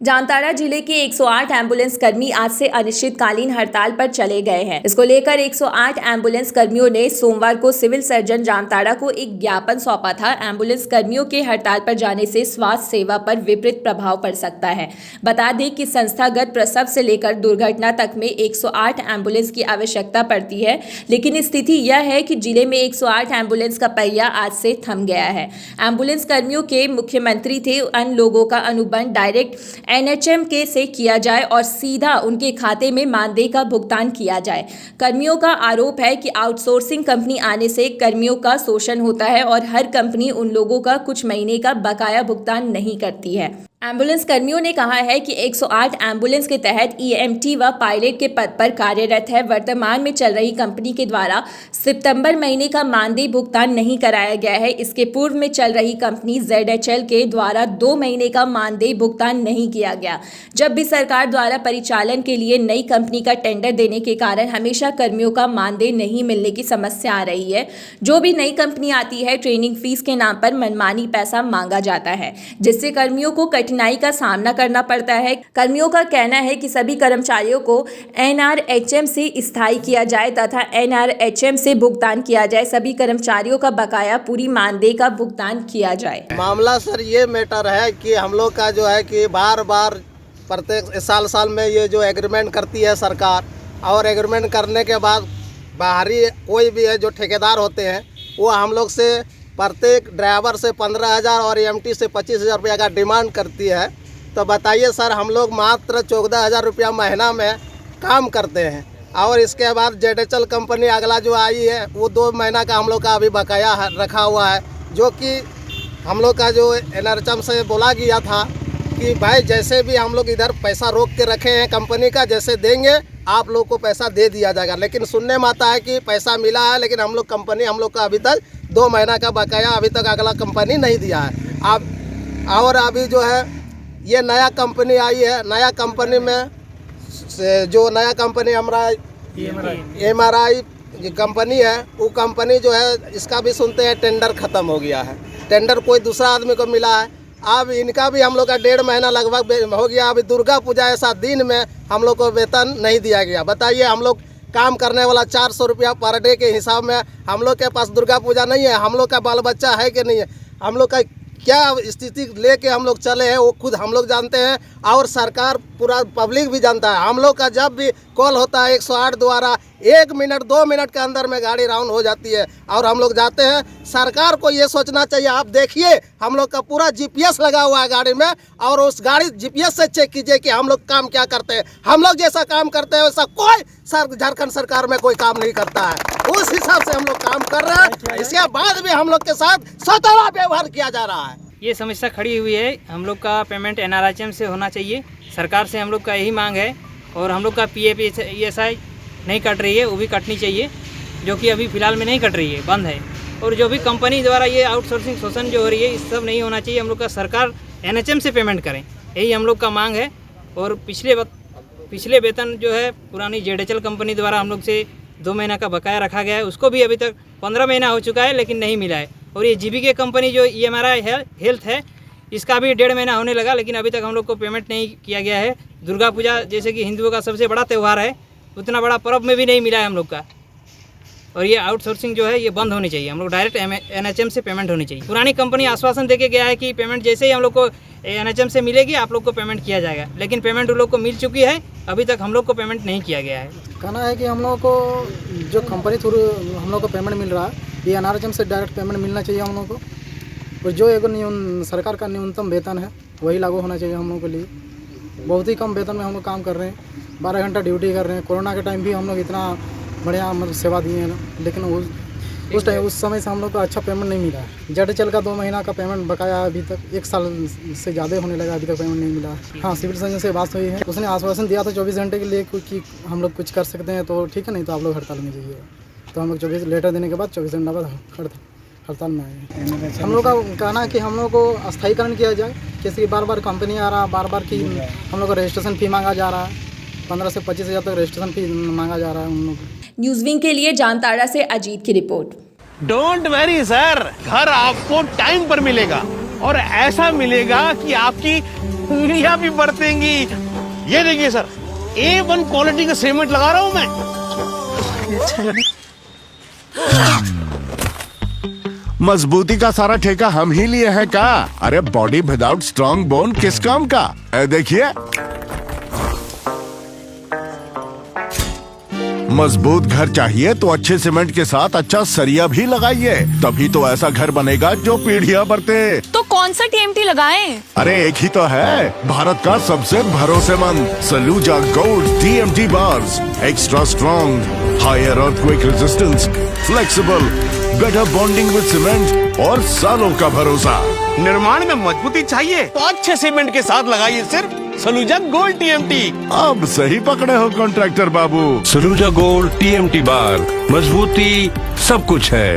जामताड़ा जिले के 108 एम्बुलेंस कर्मी आज से अनिश्चितकालीन हड़ताल पर चले गए हैं। इसको लेकर 108 एम्बुलेंस कर्मियों ने सोमवार को सिविल सर्जन जामताड़ा को एक ज्ञापन सौंपा था। एम्बुलेंस कर्मियों के हड़ताल पर जाने से स्वास्थ्य सेवा पर विपरीत प्रभाव पड़ सकता है। बता दें कि संस्थागत प्रसव से लेकर दुर्घटना तक में 108 एम्बुलेंस की आवश्यकता पड़ती है, लेकिन स्थिति यह है कि जिले में 108 एम्बुलेंस का पहिया आज से थम गया है। एम्बुलेंस कर्मियों के मुख्यमंत्री थे अन्य लोगों का अनुबंध डायरेक्ट एनएचएम के से किया जाए और सीधा उनके खाते में मानदेय का भुगतान किया जाए। कर्मियों का आरोप है कि आउटसोर्सिंग कंपनी आने से कर्मियों का शोषण होता है और हर कंपनी उन लोगों का कुछ महीने का बकाया भुगतान नहीं करती है। एम्बुलेंस कर्मियों ने कहा है कि 108 एम्बुलेंस के तहत ईएमटी व पायलट के पद पर कार्यरत है। वर्तमान में चल रही कंपनी के द्वारा सितंबर महीने का मानदेय भुगतान नहीं कराया गया है। इसके पूर्व में चल रही कंपनी ZHL के द्वारा 2 महीने का मानदेय भुगतान नहीं किया गया। जब भी सरकार द्वारा परिचालन के लिए नई कंपनी का टेंडर देने के कारण हमेशा कर्मियों का मानदेय नहीं मिलने की समस्या आ रही है। जो भी नई कंपनी आती है, ट्रेनिंग फीस के नाम पर मनमानी पैसा मांगा जाता है, जिससे कर्मियों को कठिनाई का सामना करना पड़ता है। कर्मियों का कहना है कि सभी कर्मचारियों को NRHM से स्थायी किया जाए तथा NRHM से भुगतान किया जाए। सभी कर्मचारियों का बकाया पूरी मानदेय का भुगतान किया जाए। मामला सर ये मैटर है कि हम लोग का जो है कि बार बार प्रत्येक साल में ये जो एग्रीमेंट करती है सरकार, और एग्रीमेंट करने के बाद बाहरी कोई भी है जो ठेकेदार होते हैं वो हम लोग से प्रत्येक ड्राइवर से 15,000 और EMT से 25,000 रुपया का डिमांड करती है। तो बताइए सर, हम लोग मात्र 14,000 रुपया महीना में काम करते हैं, और इसके बाद ZHL कंपनी अगला जो आई है वो 2 महीना का हम लोग का अभी बकाया रखा हुआ है, जो कि हम लोग का जो NRHM से बोला गया था कि भाई जैसे भी हम लोग इधर पैसा रोक के रखे हैं कंपनी का, जैसे देंगे आप लोग को पैसा दे दिया जाएगा। लेकिन सुनने में आता है कि पैसा मिला है, लेकिन हम लोग का अभी तक 2 महीना का बकाया अभी तक अगला कंपनी नहीं दिया है। अब और अभी जो है ये नया कंपनी आई है, नया कंपनी में जो नया कंपनी हमारा MRI कंपनी है, वो कंपनी जो है इसका भी सुनते हैं टेंडर ख़त्म हो गया है। टेंडर कोई दूसरा आदमी को मिला है। अब इनका भी हम लोग का 1.5 महीना लगभग हो गया। अभी दुर्गा पूजा ऐसा दिन में हम लोग को वेतन नहीं दिया गया। बताइए, हम लोग काम करने वाला 400 रुपया पर डे के हिसाब में, हम लोग के पास दुर्गा पूजा नहीं है, हम लोग का बाल बच्चा है कि नहीं है, हम लोग का क्या स्थिति लेके हम लोग चले हैं वो खुद हम लोग जानते हैं, और सरकार पूरा पब्लिक भी जानता है। हम लोग का जब भी कॉल होता है 108 द्वारा 1 मिनट 2 मिनट के अंदर में गाड़ी राउंड हो जाती है और हम लोग जाते हैं। सरकार को ये सोचना चाहिए। आप देखिए, हम लोग का पूरा GPS लगा हुआ है गाड़ी में, और उस गाड़ी GPS से चेक कीजिए कि हम लोग काम क्या करते हैं। हम लोग जैसा काम करते हैं वैसा कोई झारखंड सरकार में कोई काम नहीं करता है। उस हिसाब से हम लोग काम कर रहे हैं। इसके बाद भी हम लोग के साथ सौतेला व्यवहार किया जा रहा है। ये समस्या खड़ी हुई है। हम लोग का पेमेंट NRHM से होना चाहिए। सरकार से हम लोग का यही मांग है, और हम लोग का PF ESI नहीं कट रही है, वो भी कटनी चाहिए, जो कि अभी फ़िलहाल में नहीं कट रही है, बंद है। और जो भी कंपनी द्वारा ये आउटसोर्सिंग शोषण जो हो रही है, इस सब नहीं होना चाहिए। हम लोग का सरकार NHM से पेमेंट करें, यही हम लोग का मांग है। और पिछले वेतन जो है पुरानी ZHL कंपनी द्वारा हम लोग से 2 महीना का बकाया रखा गया है, उसको भी अभी तक 15 महीना हो चुका है, लेकिन नहीं मिला है। और ये GBK कंपनी जो EMRI हेल्थ है, इसका भी 1.5 महीना होने लगा, लेकिन अभी तक हम लोग को पेमेंट नहीं किया गया है। दुर्गा पूजा जैसे कि हिंदुओं का सबसे बड़ा त्यौहार है, उतना बड़ा पर्व में भी नहीं मिला है हम लोग का। और ये आउटसोर्सिंग जो है ये बंद होनी चाहिए। हम लोग डायरेक्ट NHM से पेमेंट होनी चाहिए। पुरानी कंपनी आश्वासन देके गया है कि पेमेंट जैसे ही हम लोग को NHM से मिलेगी आप लोग को पेमेंट किया जाएगा, लेकिन पेमेंट उन लोग को मिल चुकी है, अभी तक हम लोग को पेमेंट नहीं किया गया है। कहना है कि हम लोग को जो कंपनी थ्रू हम लोग को पेमेंट मिल रहा है, ये NRHM से डायरेक्ट पेमेंट मिलना चाहिए हम लोग को। और जो एक सरकार का न्यूनतम वेतन है वही लागू होना चाहिए हम लोग के लिए। बहुत ही कम वेतन में हम लोग काम कर रहे हैं, 12 घंटा ड्यूटी कर रहे हैं। कोरोना के टाइम भी हम लोग इतना बढ़िया मतलब सेवा दिए हैं ना, लेकिन उस समय से हम लोग को अच्छा पेमेंट नहीं मिला है। ZHL का 2 महीना का पेमेंट बकाया अभी तक 1 साल से ज़्यादा होने लगा, अभी तक पेमेंट नहीं मिला। हाँ, सिविल सर्जन से बात हुई है, उसने आश्वासन दिया था 24 घंटे के लिए कि हम लोग कुछ कर सकते हैं, तो ठीक है, नहीं तो आप लोग हड़ताल में जाइए। तो हम लोग 24 लेटर देने के बाद 24 घंटा बाद हड़ताल में आए। हम लोग का कहना है कि हम लोग को अस्थायीकरण किया जाए, जैसे कि बार कंपनी आ रहा है, बार की हम लोग को रजिस्ट्रेशन फ़ी मांगा जा रहा है, 15 से 25,000 तक रजिस्ट्रेशन फ़ी मांगा जा रहा है हम लोग। न्यूज़विंग के लिए जामताड़ा से अजीत की रिपोर्ट। डोंट वरी सर, घर आपको टाइम पर मिलेगा। और ऐसा मिलेगा कि आपकी उंगलियां भी बरतेंगी। ये देखिए सर, A1 क्वालिटी का सीमेंट लगा रहा हूं मैं। मजबूती का सारा ठेका हम ही लिए हैं का? अरे बॉडी विदाउट स्ट्रॉन्ग बोन किस काम का? देखिए, मजबूत घर चाहिए तो अच्छे सीमेंट के साथ अच्छा सरिया भी लगाइए, तभी तो ऐसा घर बनेगा जो पीढ़ियां बरते। तो कौन सा TMT लगाएं? अरे एक ही तो है, भारत का सबसे भरोसेमंद Saluja gold TMT bars. Extra strong, higher earthquake resistance, flexible, better bonding with cement और सालों का भरोसा। निर्माण में मजबूती चाहिए तो अच्छे सीमेंट के साथ लगाइए सिर्फ सलूजा गोल्ड TMT। अब सही पकड़े हो कॉन्ट्रैक्टर बाबू। सलूजा गोल्ड TMT बार, मजबूती सब कुछ है।